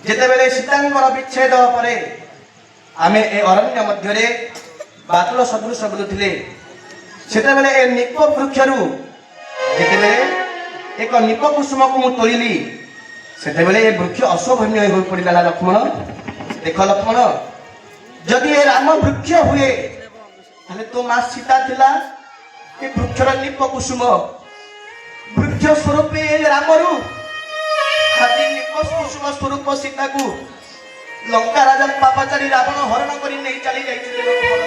ଯେତେବେଳେ ସୀତାଙ୍କର ବିଚ୍ଛେଦ ପରେ आमे ए अरण्य मध्यरे बादल सदृश बुलुथिले सेते बेले ए निप वृक्षरु जेते एक निप कुसुम को मु तोलिली सेते बेले ए वृक्ष अशोभनीय हो पड़िला लक्ष्मण। देख लक्ष्मण जदि ए राम वृक्ष हुए ताले तो मां सीता थिला ए वृक्षर निप कुसुम वृक्ष स्वरूप ए रामरु हाथी निप कुसुम स्वरूप सीता को लंका राजा पापाचारी रावण हरण करी नहीं चली जाइछे लक्ष्मण।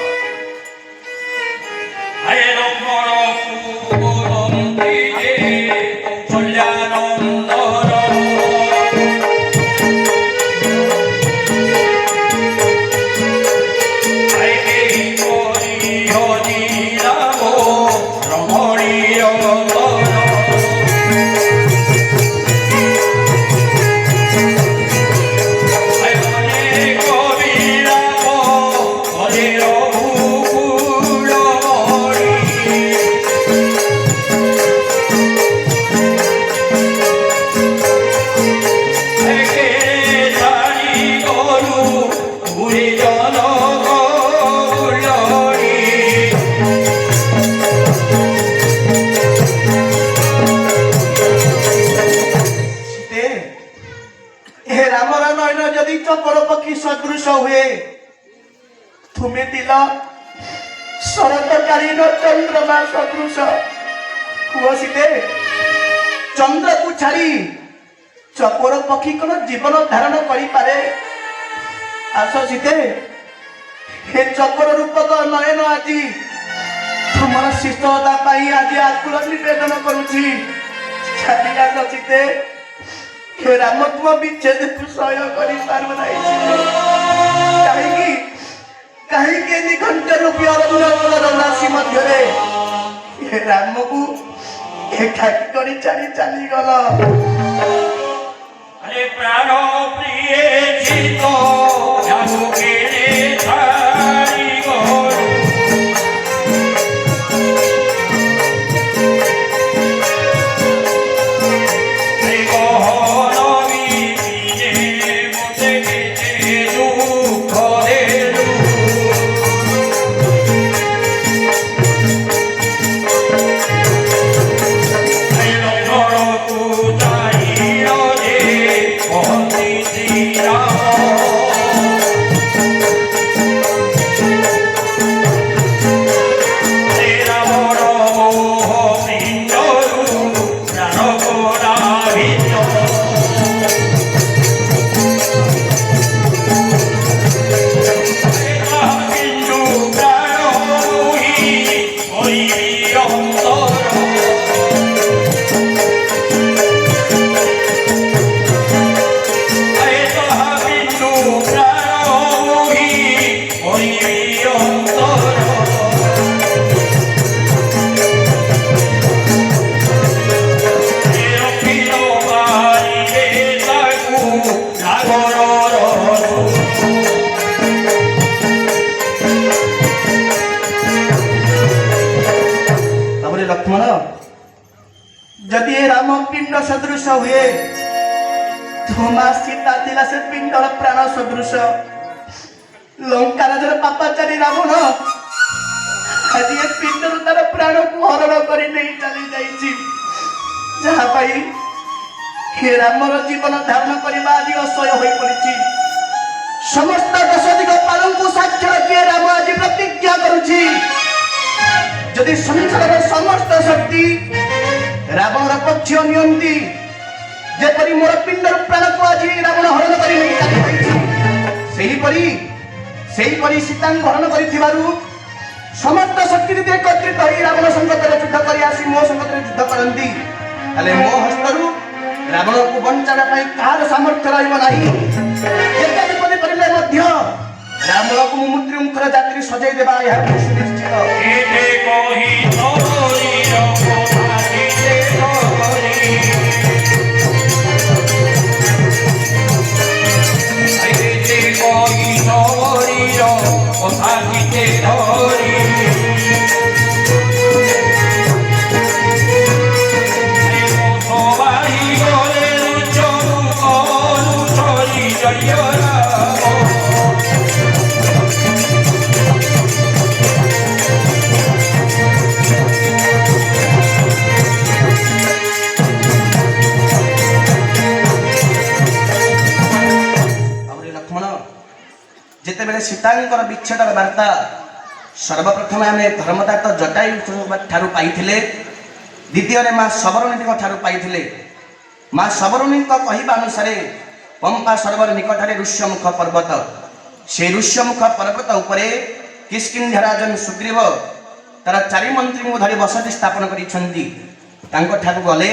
हे लक्ष्मण पुरंती कौशल्यानंदन चकोर पक्षी सदृश हुए तुम्हें दिल शरतकालीन चंद्रमा सदृश हुआ सीते चंद्र को छाड़ी चकोर पक्षी कौन जीवन धारण करी पारे आस सीते हे चकोर रूपक नयन आज तुमर शिष्टता आज आकुल निवेदन करुची छाड़ी आस सीते हे राम तुम विच्छेद सह्य कहीं निघंट रूपी राशि मध्य हे राम को एकाकी कर चली गल। अरे प्राण प्रिय चित लक्ष्मण जदि राम पिंड सदृश हुए थोमा सीता थिला से पिंडर प्राण सदृश लंका राजर पापाचारी रावण आज ये पिंडर तार प्राण को हरण करी नहीं चली जाइछि जहा पाई हे रामर जीवन धारण करबा आज असह्य होई पड़िछि। समस्त दश दिग पालन को साक्ष्य रखी राम आज प्रतिज्ञा करुछि जदि संसार समस्त शक्ति रावण पक्ष नियंती जेपरी मोर पिंडर प्राण को आज रावण हरण करी सीता हरण कर समस्त शक्ति एकत्रित हो रावण संकट युद्ध कर आसी मो संकट युद्ध करती मो हस्तरू रावण को बंचाने कहार सामर्थ्य रही रावण को मृत्यु मुखर जात्री सजाई देवा यह सुनिश्चित। ଯେତେବେଳେ ସୀତାଙ୍କର ବିଚ୍ଛେଦର ବାର୍ତ୍ତା ସର୍ବପ୍ରଥମେ ଆମେ ଧର୍ମଦାତ ଜଟାୟୁ ଠାରୁ ପାଇଥିଲେ, ଦ୍ୱିତୀୟରେ ମା ଶବରଣୀଙ୍କ ଠାରୁ ପାଇଥିଲେ। ମା ଶବରଣୀଙ୍କ କହିବା ଅନୁସାରେ ପମ୍ପା ସରୋବର ନିକଟରେ ଋଷ୍ୟମୁଖ ପର୍ବତ, সেই ଋଷ୍ୟମୁଖ ପର୍ବତ ଉପରେ କିଷ୍କିନ୍ଧ୍ୟା ରାଜନ ସୁଗ୍ରୀବ ତାର 4 ମନ୍ତ୍ରୀଙ୍କୁ ଧରି ବସତି ସ୍ଥାପନ କରିଛନ୍ତି। ତାଙ୍କଠାକୁ ଗଲେ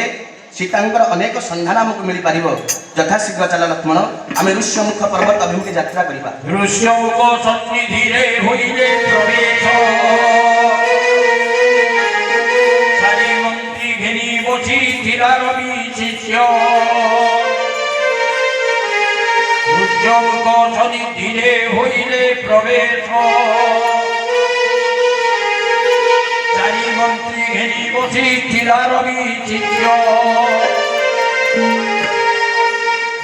ସୀତାଙ୍କର ଅନେକ ସନ୍ଧାନ ଆମକୁ ମିଳିପାରିବ। ଯଥାଶୀଘ୍ର ଚାଲ ଲକ୍ଷ୍ମଣ, ଆମେ ଋଷ୍ୟମୁଖ ପର୍ବତ ଅଭିମୁଖେ ଯାତ୍ରା କରିବା। ଋଷ୍ୟମୁଖ ସନ୍ନିଧିରେ ହୋଇଲେ ପ୍ରବେଶ, ଚାରି ମନ୍ତ୍ରୀ ଘେନି ବସିଥିଲା ରବି ଶିଷ୍ୟ। ଋଷ୍ୟମୁଖ ସନ୍ନିଧିରେ ହୋଇଲେ ପ୍ରବେଶ, ଚାରି ମନ୍ତ୍ରୀ ଘେନି ବସିଥିଲା ରବି ଶିଷ୍ୟ।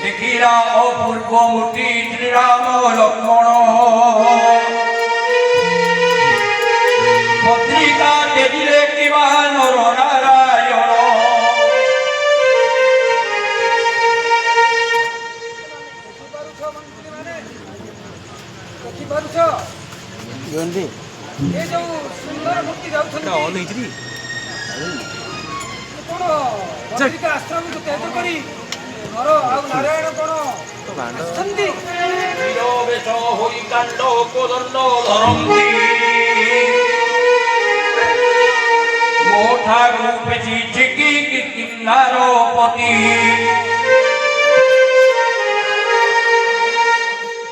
ଦେଖିଲା ଅପୂର୍ବ ମୂର୍ତ୍ତି ଶ୍ରୀରାମ ଲକ୍ଷ୍ମଣ, ପତ୍ରିକା ଦେଲେ କିବା ନର ନାରାୟଣ। ଏ ଯୋଉ ସୁନ୍ଦର ମୂର୍ତ୍ତି ଯାଉଛନ୍ତି କଣ ପତ୍ରିକା ଆଶ୍ରମକୁ ତେଜ କରି ନର ଆଉ ନାରାୟଣ କଣ ଆସିଛନ୍ତି? ବେଶ ହୋଇ କାଣ୍ଡ କୋଦଣ୍ଡ ଧରନ୍ତି, ମୋ ଠାରୁ ବେଶୀ ଚିକି କିନ୍ନାର ପତି।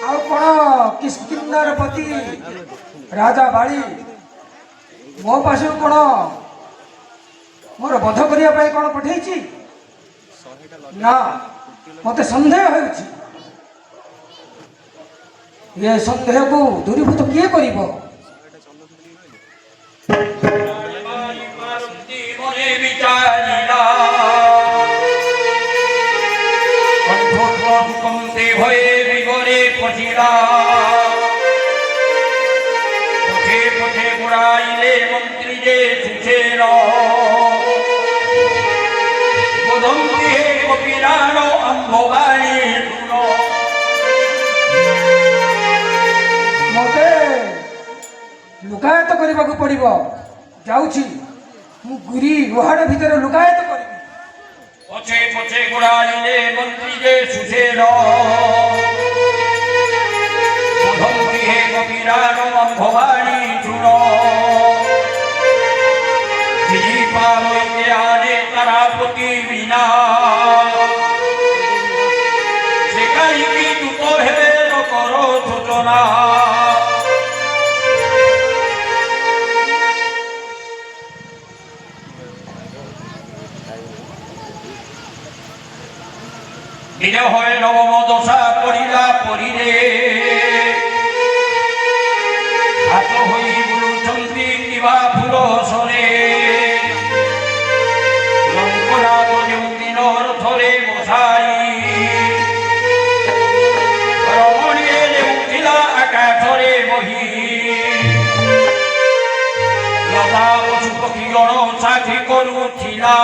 ଆଉ କଣ କିଷ୍କିନ୍ଧାର ପତି ରାଜା ବାଳି ମୋ ପାଶକୁ କଣ ମୋର ବଧ କରିବା ପାଇଁ କଣ ପଠେଇଛି? ନା, ମତେ ସନ୍ଦେହ ହେଉଛି। ଏ ସନ୍ଦେହକୁ ଦୂରୀଭୂତ କିଏ କରିବ? ମନେ ବିଚାରିଲା କଣ୍ଠে ভয়ে বিগরে পচিলা, পথে পথে ঘুরাইলে মন্ত্রী যে সুছেন। বদন্তি হে কপিরাণ আম্ভবাণী শুন। ମତେ ଲୁକାୟତ କରିବାକୁ ପଡିବ। ଯାଉଛି, ମୁଁ ଗୁରି ଗୁହାଡ଼ ଭିତରେ ଲୁକାୟତ କରିବି। পথে পথে ঘুরাইলে মন্ত্রী যে সুছেন। বদন্তি হে কপিরাণ আম্ভবাণী শুন। আনে তারা প্রতি বিনা সেখাই কি দুত হেবে কর যোজনা। দিনে হয় নবম দশা পড়িলা পড়িলে হাত হই বুলুচন্দ্রী কিবা ফুল সরে। লঙ্কনাথ যেদিনর ধরে বসাই রমণীয়ে দেউথিলা আকাশরে বহি। লতা পশু পক্ষী গণ সাথী করুথিলা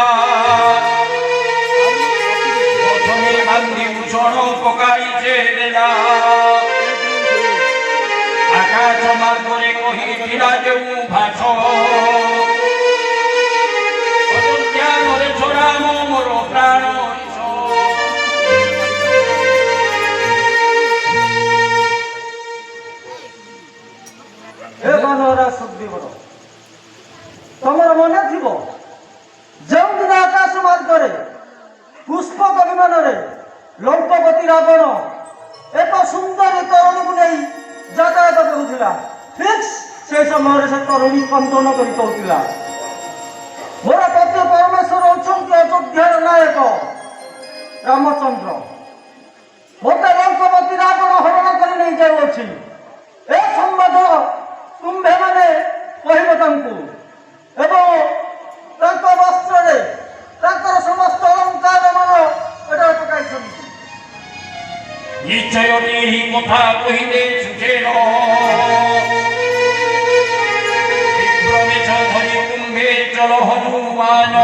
প্রথমে বান্ধি ভূষণ পকাইছে দেলা। আকাশ মার্গরে কহিছিলা যেউ ভাষ অযোধ্যারে ছড়াম মোর প্রাণ। হে বানরা সুগ্রীবর, তোমার মনে থিব ଯେଉଁଦିନ ଆକାଶ ମାର୍ଗରେ ପୁଷ୍ପକ ବିମାନରେ ଲଙ୍କପତି ରାବଣ ଏକ ସୁନ୍ଦରୀ ତରୁଣୀକୁ ନେଇ ଯାତାୟାତ କରୁଥିଲା, ଠିକ୍ ସେ ସମୟରେ ସେ ତରୁଣୀ କନ୍ଦନ କରି କହୁଥିଲା, ମୋର ପତି ପରମେଶ୍ୱର ଅଛନ୍ତି ଅଯୋଧ୍ୟାର ନାୟକ ରାମଚନ୍ଦ୍ର। ମୋତେ ଲଙ୍କପତି ରାବଣ ହରଣ କରି ନେଇ ଯାଉଅଛି। ଏ ସମ୍ବାଦ ତୁମ୍ଭେମାନେ କହିବ ତାଙ୍କୁ ଏବଂ ତାଙ୍କ ବସ୍ତ୍ରରେ ତାଙ୍କର ସମସ୍ତ ଅଳଙ୍କାର ମାନ ଏଠାରେ ପକାଇଛନ୍ତି। নিশ্চয় এই কথা কহিলে সুখের বিক্রমেশ ধরি কুম্ভে চল হনুমান।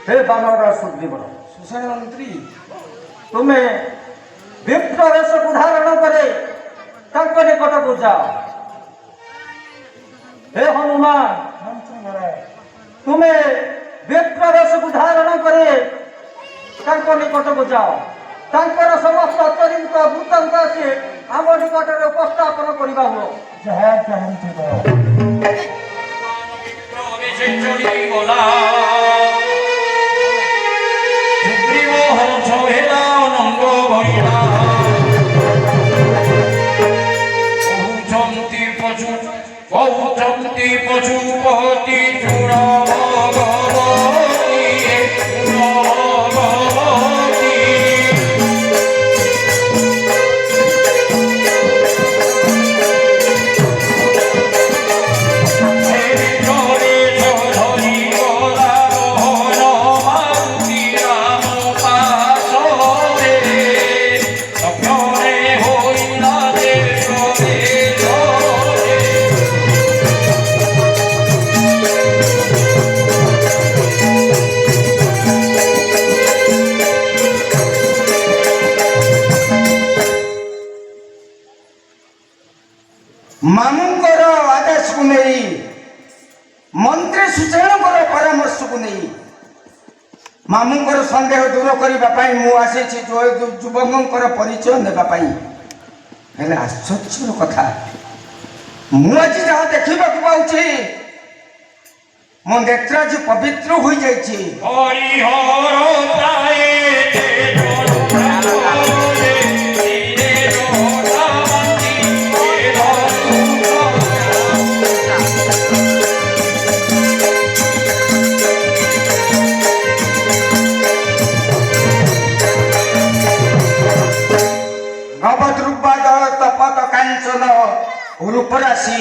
হে বানরা সুগ্রীবর, ସୁଷେଣ ମନ୍ତ୍ରୀ ତୁମେ ବିପ୍ର ବେଶକୁ ଧାରଣ କରି ତାଙ୍କ ନିକଟକୁ ଯାଅ। ହେ ହନୁମାନ, ତୁମେ ବିପ୍ର ବେଶକୁ ଧାରଣ କରି ତାଙ୍କ ନିକଟକୁ ଯାଅ। ତାଙ୍କର ସମସ୍ତ ଚରିତ୍ର ବୃତ୍ତାନ୍ତ ଆସି ଆମ ନିକଟରେ ଉପସ୍ଥାପନ କରିବା ହୁଅ। ଯାହା ଚାହୁଁଥିବ। প্রবেশে চলি গলা সুগ্রীব হংস হেলা অনঙ্গ বহিলা কৌচন্তি পশু পহতি চূড় ମାମୁଙ୍କର ଆଦେଶକୁ ନେଇ ମନ୍ତ୍ରୀ ସୂଚନାଙ୍କର ପରାମର୍ଶକୁ ନେଇ ମାମୁଙ୍କର ସନ୍ଦେହ ଦୂର କରିବା ପାଇଁ ମୁଁ ଆସିଛି ଯୁବକଙ୍କର ପରିଚୟ ନେବା ପାଇଁ। ହେଲେ ଆଶ୍ଚର୍ଯ୍ୟର କଥା, ମୁଁ ଆଜି ଯାହା ଦେଖିବାକୁ ପାଉଛି ମୋ ନେତ୍ର ଆଜି ପବିତ୍ର ହୋଇଯାଇଛି। କାଞ୍ଚନ ରୂପରାଶି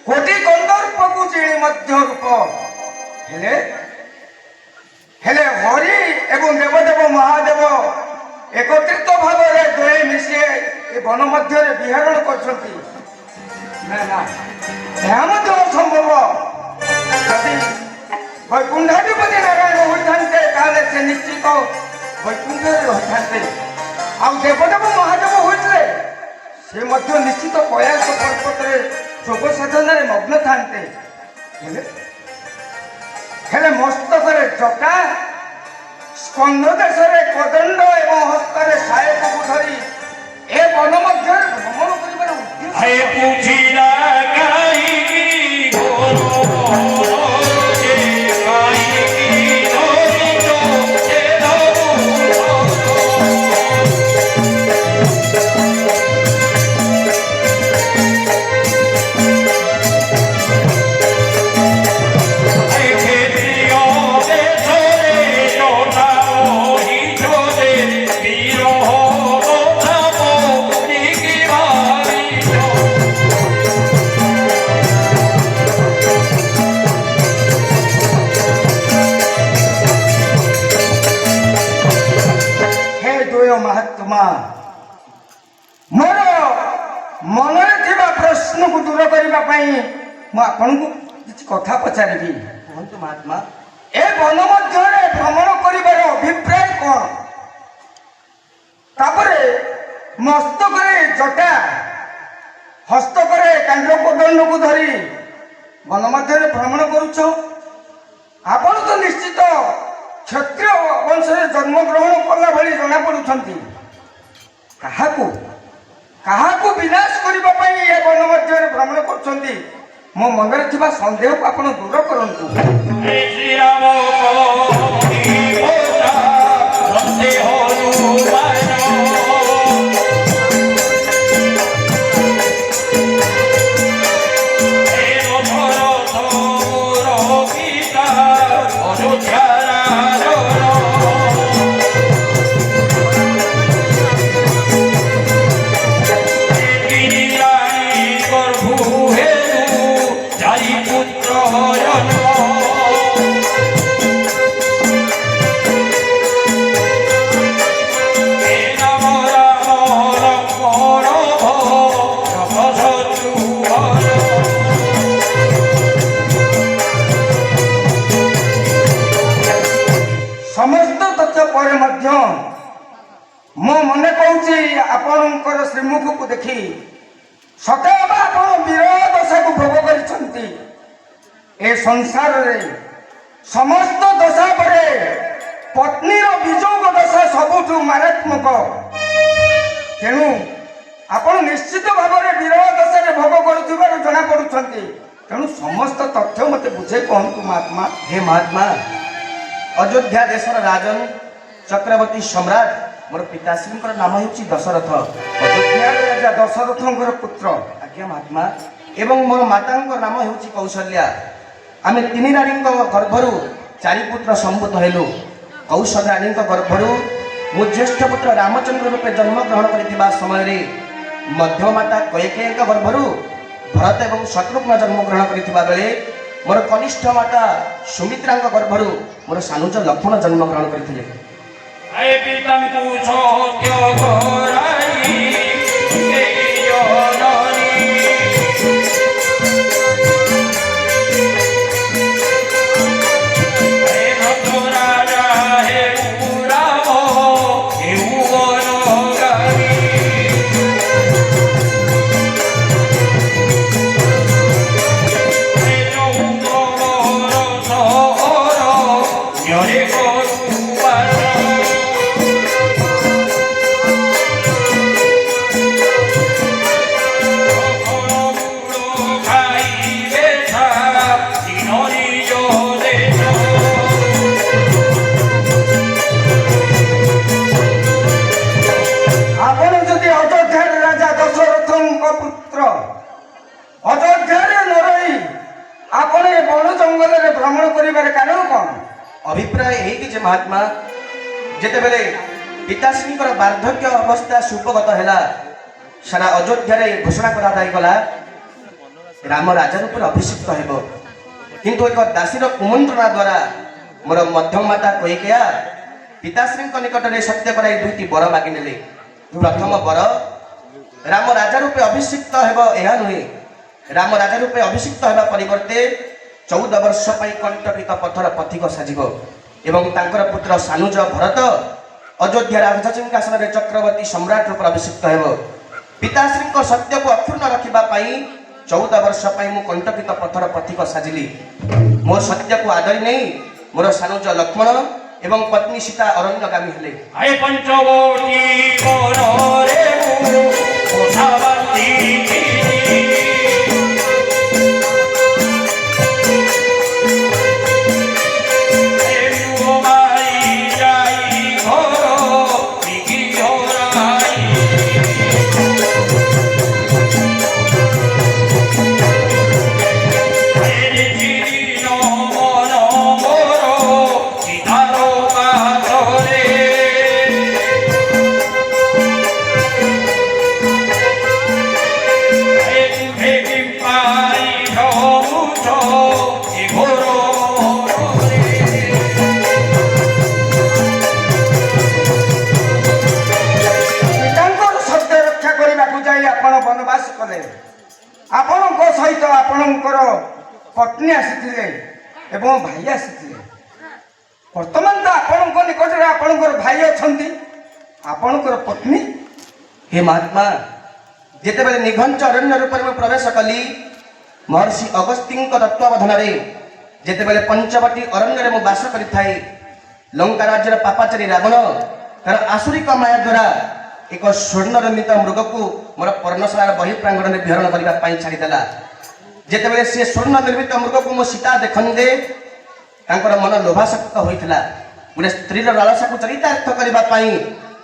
କୋଟି କନ୍ଦର୍ପକୁ ଜିଣି ମଧ୍ୟ ରୂପ ହେଲେ ହେଲେ ହରି ଏବଂ ଦେବଦେବ ମହାଦେବ ଏକତ୍ରିତ ଭାବରେ ଦୁହେଁ ମିଶି ଏ ବନ ମଧ୍ୟରେ ବିହରଣ କରୁଛନ୍ତି। ନା ନା, ଏହା ମଧ୍ୟ ଅସମ୍ଭବ। ଯଦି ବୈକୁଣ୍ଠାଧିପତି ନାରାୟଣ ହୋଇଥାନ୍ତେ ତାହେଲେ ସେ ନିଶ୍ଚିତ ବୈକୁଣ୍ଠରେ ରହିଥାନ୍ତେ। ଆଉ ଦେବଦେବ ମହାଦେବ ହୋଇଥିଲେ ସେ ମଧ୍ୟ ନିଶ୍ଚିତ କୈଳାସ ପର୍ବତରେ ଯୋଗ ସାଧନାରେ ମଗ୍ନ ଥାନ୍ତେ। ହେଲେ ମସ୍ତକରେ ଜଟା, ସ୍କନ୍ଧ ଦେଶରେ କଦଣ୍ଡ ଏବଂ ହସ୍ତରେ ସାୟକକୁ ଧରି ଏ ବନ ମଧ୍ୟରେ ଭ୍ରମଣ କରିବାର ଉଦ୍ଦେଶ୍ୟ ମହାତ୍ମା, ମୋର ମନରେ ଥିବା ପ୍ରଶ୍ନକୁ ଦୂର କରିବା ପାଇଁ ମୁଁ ଆପଣଙ୍କୁ କିଛି କଥା ପଚାରିବି। କୁହନ୍ତୁ ମହାତ୍ମା, ଏ ବନ ମଧ୍ୟରେ ଭ୍ରମଣ କରିବାର ଅଭିପ୍ରାୟ କ'ଣ? ତାପରେ ମସ୍ତକରେ ଜଟା, ହସ୍ତକରେ କାଣ୍ଡକୋଦଣ୍ଡକୁ ଧରି ବନ ମଧ୍ୟରେ ଭ୍ରମଣ କରୁଛ। ଆପଣ ତ ନିଶ୍ଚିତ କ୍ଷତ୍ରିୟ ବଂଶରେ ଜନ୍ମଗ୍ରହଣ କଲା ଭଳି ଜଣାପଡ଼ୁଛନ୍ତି। କାହାକୁ ବିନାଶ କରିବା ପାଇଁ ଏ ବନ ମଧ୍ୟରେ ଭ୍ରମଣ କରୁଛନ୍ତି? ମୋ ମନରେ ଥିବା ସନ୍ଦେହକୁ ଆପଣ ଦୂର କରନ୍ତୁ। ମୁଁ ମନେ କହୁଛି ଆପଣଙ୍କର ଶ୍ରୀମୁଖକୁ ଦେଖି ସତେ ଅବା ଆପଣ ବିରହ ଦଶାକୁ ଭୋଗ କରିଛନ୍ତି। ଏ ସଂସାରରେ ସମସ୍ତ ଦଶା ପରେ ପତ୍ନୀର ବିଯୋଗ ଦଶା ସବୁଠୁ ମାରାତ୍ମକ। ତେଣୁ ଆପଣ ନିଶ୍ଚିତ ଭାବରେ ବିରହ ଦଶାରେ ଭୋଗ କରୁଥିବାରୁ ଜଣାପଡ଼ୁଛନ୍ତି। ତେଣୁ ସମସ୍ତ ତଥ୍ୟ ମୋତେ ବୁଝେଇ କୁହନ୍ତୁ ମହାତ୍ମା। हे महात्मा, अयोध्या देशर राजन चक्रवर्ती सम्राट मोर पिताश्री नाम ହେଉଛି दशरथ। ଅଯୋଧ୍ୟାର ରାଜା ଦଶରଥଙ୍କର ପୁତ୍ର। आज्ञा महात्मा, एवं मोर माताଙ୍କ नाम ହେଉଛି कौशल्या। आमे तीन राणीଙ୍କ गर्भरू चारि पुत्र संभूत हेलु। कौशल्या राणीଙ୍କ गर्भरू मो ज्येष्ठ पुत्र रामचंद्र रूपे जन्म ग्रहण करथिबा समय रे मध्य माता कैकेयीଙ୍କ गर्भरू भरत एवं शत्रुघ्न जन्म ग्रहण करथिबा बेले मोर कनिष्ठ माता सुमित्राଙ୍କ गर्भरू मोर सानुज लक्ष्मण जन्म ग्रहण करथिले। हे पितंतु छोट्य घोराई हे योनरी हे भक्त राजा हे राम हे उगोनगारी हे चौदोर सोर न्यरे गोरुवार ଆପଣ ଯଦି ଅଯୋଧ୍ୟାର ରାଜା ଦଶରଥଙ୍କ ପୁତ୍ର ଅଯୋଧ୍ୟାରେ ନ ରହି ଆପଣ ଏ ବଣ ଜଙ୍ଗଲରେ ଭ୍ରମଣ କରିବାର କାରଣ କ'ଣ? अभिप्राय यही कि जे महात्मा जेते बेले पिताश्री वार्धक्य अवस्था सुपगत है सारा अयोध्या घोषणा करा गला राम राजा रूप अभिषिक्त हेब किंतु एक दासीर कुमंत्रणा द्वारा मोर मध्यम माता कैकेयी पिताश्री निकट में सत्य कराई दुईटी बर मागि नेले। प्रथम बर राम राजा रूपे अभिषिक्त हेब यह नुहे, राम राजा रूपे अभिषिक्त हेबा परिवर्ते 14 वर्ष कंटकित पथर पथिक साजिब एवं तांकर पुत्र सानुज भरत अयोध्या राज सिंहासन में चक्रवर्ती सम्राट रूप अभिषिक्त हेब। पिताश्री सत्य को अक्षुण्ण रखा 14 वर्ष मु कंटकित पथर पथिक साजिली। मोर सत्य को आदरी नहीं मोर सानुज लक्ष्मण एवं पत्नी सीता अरण्यगामी हेले। हे पंचवटी मनरे ओषावती हे मुमाई जाई घर बिगी झोराई हे जीर्ण मन मोर सीतारो पाथरे हे पाई ढमुठ हे घोर ପିତାଙ୍କର ସତ୍ୟ ରକ୍ଷା କରିବାକୁ ଯାଇ ଆପଣ ବନବାସ କଲେ। ଆପଣଙ୍କ ସହିତ ଆପଣଙ୍କର ପତ୍ନୀ ଆସିଥିଲେ ଏବଂ ଭାଇ ଆସିଥିଲେ। ବର୍ତ୍ତମାନ ତ ଆପଣଙ୍କ ନିକଟରେ ଆପଣଙ୍କର ଭାଇ ଅଛନ୍ତି, ଆପଣଙ୍କର ପତ୍ନୀ हे महात्मा जेते बेले निघंच अरण्य रूप में प्रवेश कली महर्षि अगस्ती तत्वावधान जेते बेले पंचवटी अरण्य में बास करिथाए लंका राज्यर पापाचारी रावण तार आसुरिक माया द्वारा एक स्वर्ण निर्मित मृग को मोर पर्णशाला बहि प्रांगण में विहरण करने छाड़ीदेला। जेते बेले से स्वर्ण निर्मित मृग को मो सीता देखंदे तांकर मन लोभासक्त होइथिला। गोटे स्त्री लालसा को चरितार्थ करने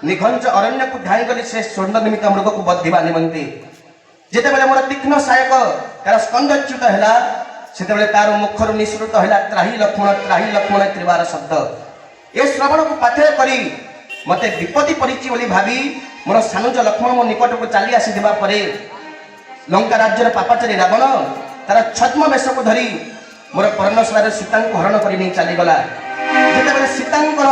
निघंच अरण्य को धाई गली से स्वर्ण निर्मित मृग को बधिबा निमंते जेते बेले मोर तीक्ष्ण सहायक तार स्कंदच्युत हैला सेते बेले तार मुखर निसृत हैला त्राही लक्ष्मण त्रिवार शब्द। ए श्रवण को पाथेय करी मते विपत्ति परिची बोली भाबी मोर सानुज लक्ष्मण मो निकट को चली आसीथिबा परे लंका राज्यर पापाचारी रावण तार छद्म वेश को धरी मोर पर्णशाला सीता को हरण कर नहीं चली गला। जेते बेले सीतांकर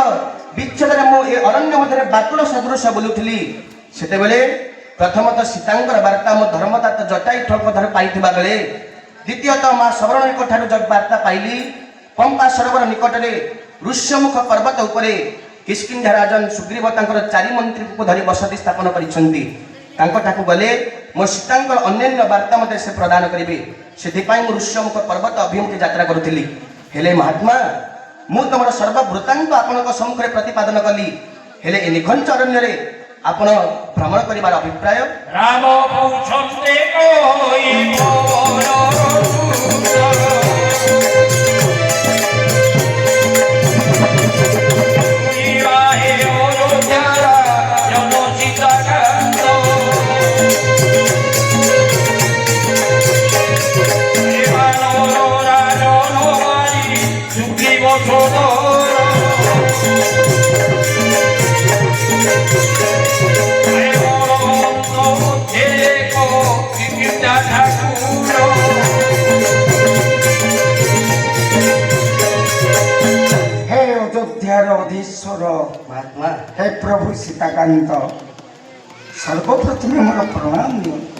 विच्छेद मु ए अरण्य मध्य बातुल सदृश बोलुली सेते बेले प्रथमतः सीतांकर वार्ता मो धर्मतात जटाई ठोक धर पाइथिबा बेले द्वितीयतः मां सवर्ण ठारू जब वार्ता पाइली पंपा सरोवर निकट में ऋष्यमुख पर्वत उपरे କିଷ୍କିନ୍ଧ୍ୟା ରାଜନ ସୁଗ୍ରୀବ ତାଙ୍କର 4 ମନ୍ତ୍ରୀଙ୍କୁ ଧରି ବସତି ସ୍ଥାପନ କରିଛନ୍ତି। ତାଙ୍କଠାକୁ ଗଲେ ମୋ ସୀତାଙ୍କର ଅନ୍ୟାନ୍ୟ ବାର୍ତ୍ତା ମୋତେ ସେ ପ୍ରଦାନ କରିବେ। ସେଥିପାଇଁ ମୁଁ ଋଷ୍ୟମୁଖ ପର୍ବତ ଅଭିମୁଖେ ଯାତ୍ରା କରୁଥିଲି। ହେଲେ ମହାତ୍ମା, ମୁଁ ତମର ସର୍ବବୃତ୍ତାନ୍ତ ଆପଣଙ୍କ ସମ୍ମୁଖରେ ପ୍ରତିପାଦନ କଲି। ହେଲେ ଏ ନିଘଞ୍ଚ ଅରଣ୍ୟରେ ଆପଣ ଭ୍ରମଣ କରିବାର ଅଭିପ୍ରାୟ? ରାମ ପୁଛନ୍ତି କହି ମୋର हे अयोध्यार अधीश्वर ମହାତ୍ମା, हे प्रभु सीताकांत सर्वप्रथमे मोर प्रणाम दियंतु।